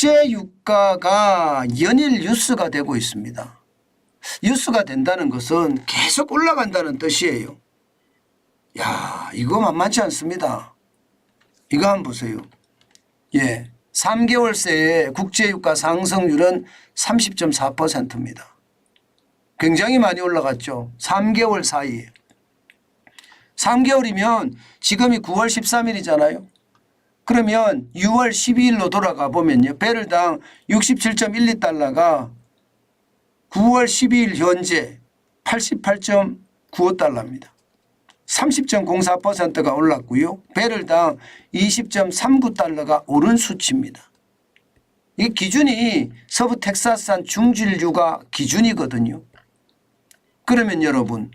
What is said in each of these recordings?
국제 유가가 연일 뉴스가 되고 있습니다. 뉴스가 된다는 것은 계속 올라간다는 뜻이에요. 야, 이거 만만치 않습니다. 이거 한번 보세요. 예, 3개월 새의 국제유가 상승률은 30.4%입니다. 굉장히 많이 올라갔죠. 3개월 사이에. 3개월이면 지금이 9월 13일이잖아요. 그러면 6월 12일로 돌아가 보면요. 배럴당 67.12달러가 9월 12일 현재 88.95달러입니다. 30.04%가 올랐고요. 배럴당 20.39달러가 오른 수치입니다. 이 기준이 서부 텍사스산 중진유가 기준이거든요. 그러면 여러분,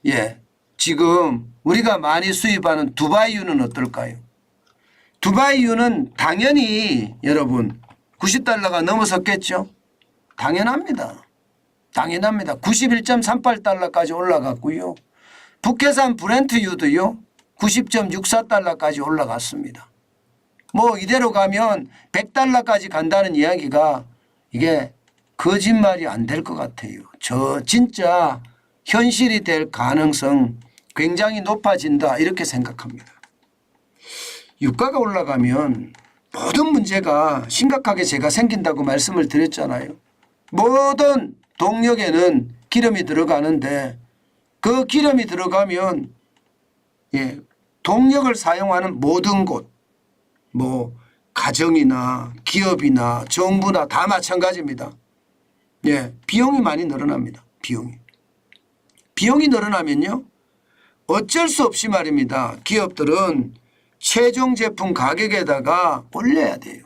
예, 지금 우리가 많이 수입하는 두바이유는 어떨까요? 두바이유는 당연히 여러분 90달러가 넘어섰겠죠? 당연합니다. 당연합니다. 91.38달러까지 올라갔고요. 북해산 브렌트유도요 90.64달러까지 올라갔습니다. 뭐 이대로 가면 100달러까지 간다는 이야기가 이게 거짓말이 안 될 것 같아요. 저 진짜 현실이 될 가능성 굉장히 높아진다 이렇게 생각합니다. 유가가 올라가면 모든 문제가 심각하게 제가 생긴다고 말씀을 드렸잖아요. 모든 동력에는 기름이 들어가는데 그 기름이 들어가면 예, 동력을 사용하는 모든 곳 뭐 가정이나 기업이나 정부나 다 마찬가지입니다. 예, 비용이 많이 늘어납니다. 비용이 늘어나면요 어쩔 수 없이 말입니다. 기업들은 최종 제품 가격에다가 올려야 돼요.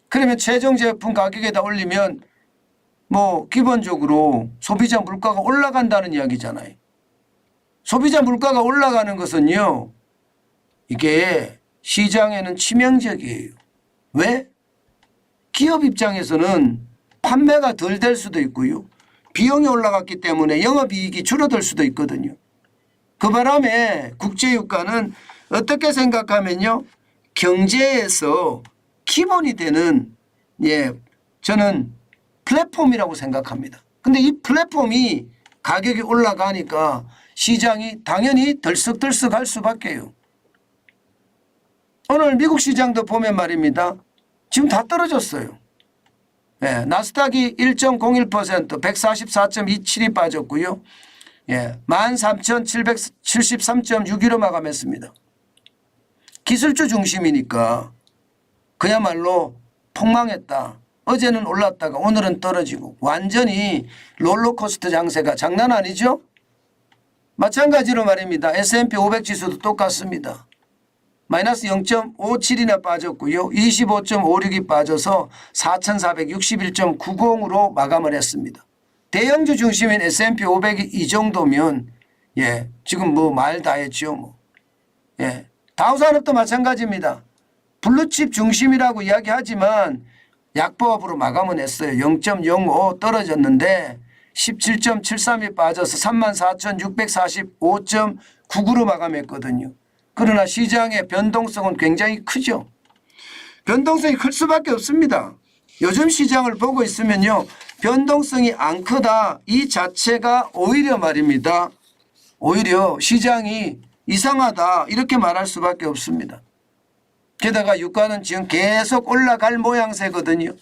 그러면 최종 제품 가격에다 올리면 뭐 기본적으로 소비자 물가가 올라간다는 이야기잖아요. 소비자 물가가 올라가는 것은요 이게 시장에는 치명적이에요. 왜? 기업 입장에서는 판매가 덜 될 수도 있고요. 비용이 올라갔기 때문에 영업이익이 줄어들 수도 있거든요. 그 바람에 국제유가는 어떻게 생각하면요. 경제에서 기본이 되는 예, 저는 플랫폼이라고 생각합니다. 근데 이 플랫폼이 가격이 올라가니까 시장이 당연히 덜썩덜썩할 수밖에요. 오늘 미국 시장도 보면 말입니다. 지금 다 떨어졌어요. 예, 나스닥이 1.01% 144.27이 빠졌고요. 예, 13,773.61로 마감했습니다. 기술주 중심이니까 그야말로 폭망했다. 어제는 올랐다가 오늘은 떨어지고 완전히 롤러코스터 장세가 장난 아니죠? 마찬가지로 말입니다. S&P 500 지수도 똑같습니다. 마이너스 0.57이나 빠졌고요. 25.56이 빠져서 4,461.90으로 마감을 했습니다. 대형주 중심인 S&P 500이 이 정도면 예, 지금 뭐 말 다 했죠. 뭐. 예, 다우산업도 마찬가지입니다. 블루칩 중심이라고 이야기하지만 약보합으로 마감은 했어요. 0.05 떨어졌는데 17.73이 빠져서 34,645.99로 마감했거든요. 그러나 시장의 변동성은 굉장히 크죠. 변동성이 클 수밖에 없습니다. 요즘 시장을 보고 있으면요. 변동성이 안 크다. 이 자체가 오히려 말입니다. 오히려 시장이 이상하다. 이렇게 말할 수밖에 없습니다. 게다가 유가는 지금 계속 올라갈 모양새거든요.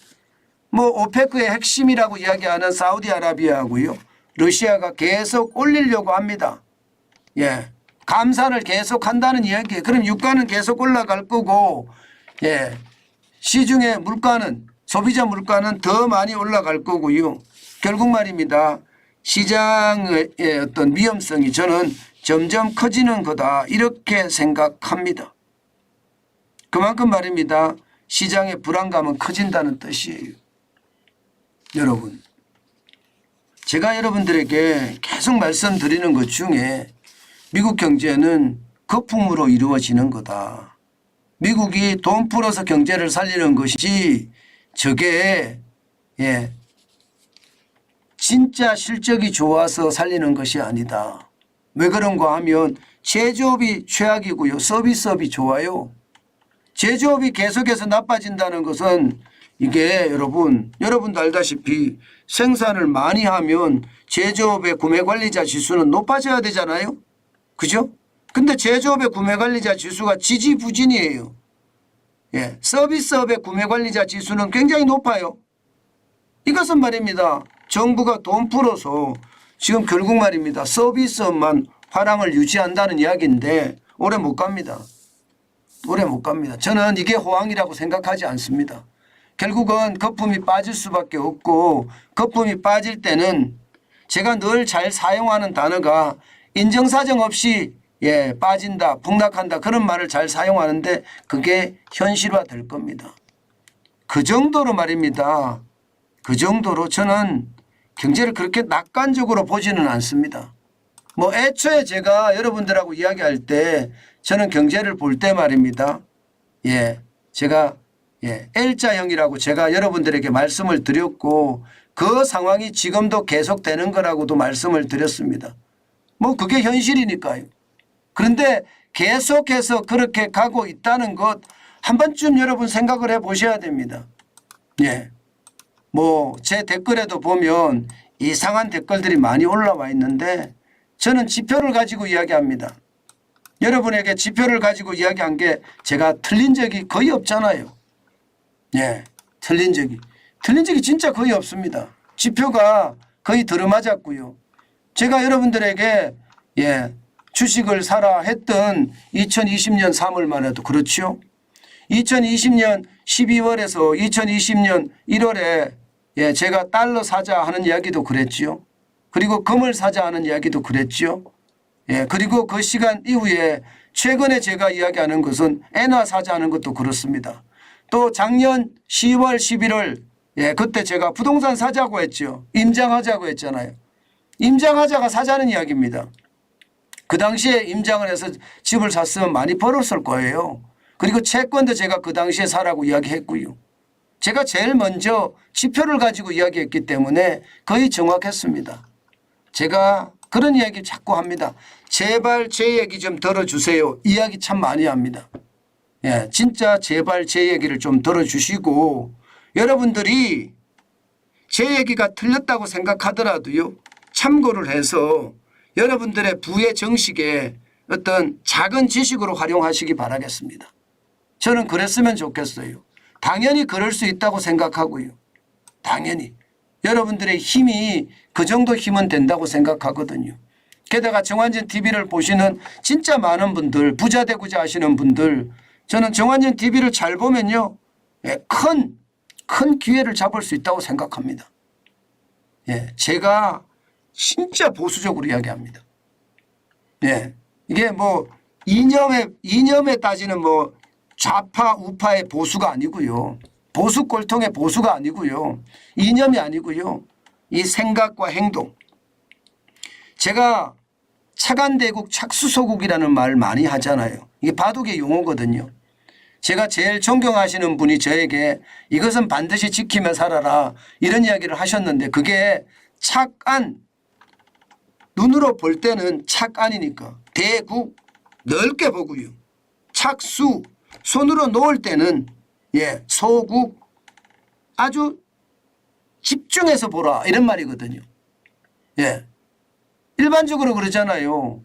뭐 오페크의 핵심이라고 이야기하는 사우디아라비아하고요. 러시아가 계속 올리려고 합니다. 예, 감산을 계속 한다는 이야기예요. 그럼 유가는 계속 올라갈 거고 예, 시중의 물가는 소비자 물가는 더 많이 올라갈 거고요. 결국 말입니다. 시장의 어떤 위험성이 저는 점점 커지는 거다 이렇게 생각합니다. 그만큼 말입니다. 시장의 불안감은 커진다는 뜻이에요. 여러분, 제가 여러분들에게 계속 말씀드리는 것 중에 미국 경제는 거품으로 이루어지는 거다. 미국이 돈 풀어서 경제를 살리는 것이지 저게 예, 진짜 실적이 좋아서 살리는 것이 아니다. 왜 그런가 하면 제조업이 최악이고요. 서비스업이 좋아요. 제조업이 계속해서 나빠진다는 것은 이게 여러분도 알다시피 생산을 많이 하면 제조업의 구매관리자 지수는 높아져야 되잖아요. 그죠? 근데 제조업의 구매관리자 지수가 지지부진이에요. 예, 서비스업의 구매관리자 지수는 굉장히 높아요. 이것은 말입니다. 정부가 돈 풀어서 지금 결국 말입니다. 서비스업만 화랑을 유지한다는 이야기인데 오래 못 갑니다. 오래 못 갑니다. 저는 이게 호황이라고 생각하지 않습니다. 결국은 거품이 빠질 수밖에 없고 거품이 빠질 때는 제가 늘 잘 사용하는 단어가 인정사정 없이 빠진다, 폭락한다 그런 말을 잘 사용하는데 그게 현실화 될 겁니다. 그 정도로 말입니다. 그 정도로 저는 경제를 그렇게 낙관적으로 보지는 않습니다. 뭐 애초에 제가 여러분들하고 이야기할 때 저는 경제를 볼 때 말입니다. 제가 L자형이라고 제가 여러분들에게 말씀을 드렸고 그 상황이 지금도 계속되는 거라고도 말씀을 드렸습니다. 뭐 그게 현실이니까요. 그런데 계속해서 그렇게 가고 있다는 것 한 번쯤 여러분 생각을 해 보셔야 됩니다. 뭐 제 댓글에도 보면 이상한 댓글들이 많이 올라와 있는데 저는 지표를 가지고 이야기합니다. 여러분에게 지표를 가지고 이야기한 게 제가 틀린 적이 거의 없잖아요. 틀린 적이 진짜 거의 없습니다. 지표가 거의 들어맞았고요. 제가 여러분들에게 주식을 사라 했던 2020년 3월만 해도 그렇죠. 2020년 12월에서 2020년 1월에 제가 달러 사자 하는 이야기도 그랬죠. 그리고 금을 사자 하는 이야기도 그랬죠. 그리고 그 시간 이후에 최근에 제가 이야기하는 것은 엔화 사자 하는 것도 그렇습니다. 또 작년 10월 11월 그때 제가 부동산 사자고 했죠. 임장하자고 했잖아요. 임장하자가 사자는 이야기입니다. 그 당시에 임장을 해서 집을 샀으면 많이 벌었을 거예요. 그리고 채권도 제가 그 당시에 사라고 이야기했고요. 제가 제일 먼저 지표를 가지고 이야기했기 때문에 거의 정확했습니다. 제가 그런 이야기 자꾸 합니다. 제발 제 얘기 좀 들어주세요. 이야기 참 많이 합니다. 진짜 제발 제 얘기를 좀 들어주시고 여러분들이 제 얘기가 틀렸다고 생각하더라도요. 참고를 해서 여러분들의 부의 정식에 어떤 작은 지식으로 활용하시기 바라겠습니다. 저는 그랬으면 좋겠어요. 당연히 그럴 수 있다고 생각하고요. 당연히. 여러분들의 힘이 그 정도 힘은 된다고 생각하거든요. 게다가 정환진 TV를 보시는 진짜 많은 분들, 부자 되고자 하시는 분들, 저는 정환진 TV를 잘 보면요. 큰 기회를 잡을 수 있다고 생각합니다. 제가 진짜 보수적으로 이야기합니다. 이게 뭐 이념에 따지는 뭐 좌파 우파의 보수가 아니고요. 보수 꼴통의 보수가 아니고요. 이념이 아니고요. 이 생각과 행동. 제가 차간대국 착수소국이라는 말 많이 하잖아요. 이게 바둑의 용어거든요. 제가 제일 존경하시는 분이 저에게 이것은 반드시 지키며 살아라 이런 이야기를 하셨는데 그게 착안, 눈으로 볼 때는 착안이니까 대국 넓게 보고요. 착수, 손으로 놓을 때는 소국 아주 집중해서 보라 이런 말이거든요. 일반적으로 그러잖아요.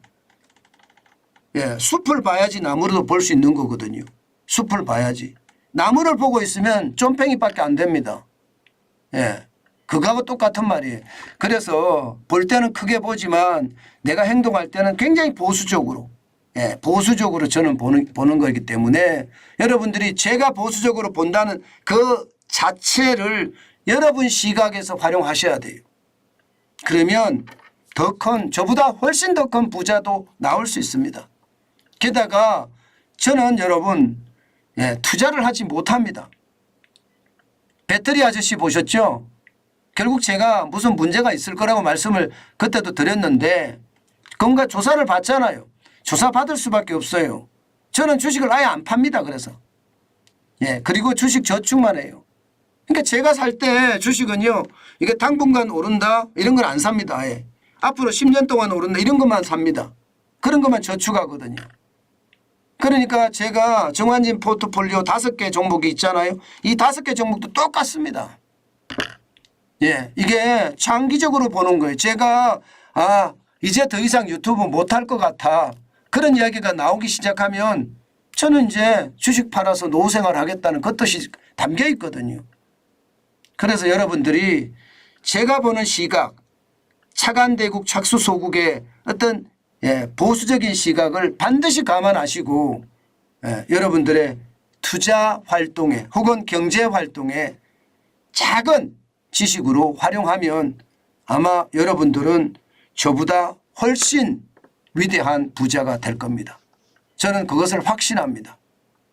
숲을 봐야지 나무로도 볼 수 있는 거거든요. 숲을 봐야지. 나무를 보고 있으면 쫌팽이밖에 안 됩니다. 그거하고 똑같은 말이에요. 그래서 볼 때는 크게 보지만 내가 행동할 때는 굉장히 보수적으로 보수적으로 저는 보는 거기 때문에 여러분들이 제가 보수적으로 본다는 그 자체를 여러분 시각에서 활용하셔야 돼요. 그러면 더 큰 저보다 훨씬 더 큰 부자도 나올 수 있습니다. 게다가 저는 여러분 투자를 하지 못합니다. 배터리 아저씨 보셨죠? 결국 제가 무슨 문제가 있을 거라고 말씀을 그때도 드렸는데 뭔가 조사를 받잖아요. 조사 받을 수밖에 없어요. 저는 주식을 아예 안 팝니다. 그래서 그리고 주식 저축만 해요. 그러니까 제가 살 때 주식은요. 이게 당분간 오른다 이런 걸 안 삽니다. 아예. 앞으로 10년 동안 오른다 이런 것만 삽니다. 그런 것만 저축하거든요. 그러니까 제가 정환진 포트폴리오 5개 종목이 있잖아요. 이 5개 종목도 똑같습니다. 예, 이게 장기적으로 보는 거예요. 제가 이제 더 이상 유튜브 못할 것 같아. 그런 이야기가 나오기 시작하면 저는 이제 주식 팔아서 노후 생활 하겠다는 그 뜻이 담겨 있거든요. 그래서 여러분들이 제가 보는 시각, 차관대국 착수소국의 어떤 보수적인 시각을 반드시 감안하시고 여러분들의 투자 활동에 혹은 경제 활동에 작은 지식으로 활용하면 아마 여러분들은 저보다 훨씬 위대한 부자가 될 겁니다. 저는 그것을 확신합니다.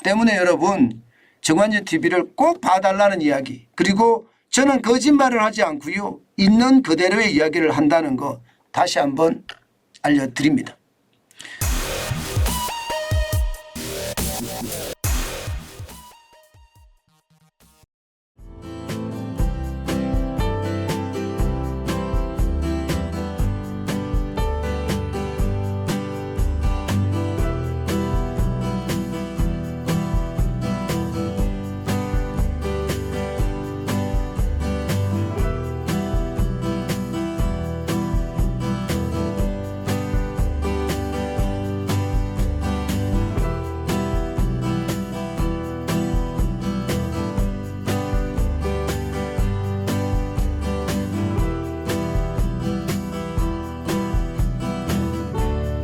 때문에 여러분 정환진 TV를 꼭 봐달라는 이야기, 그리고 저는 거짓말을 하지 않고요. 있는 그대로의 이야기를 한다는 거 다시 한번 알려드립니다.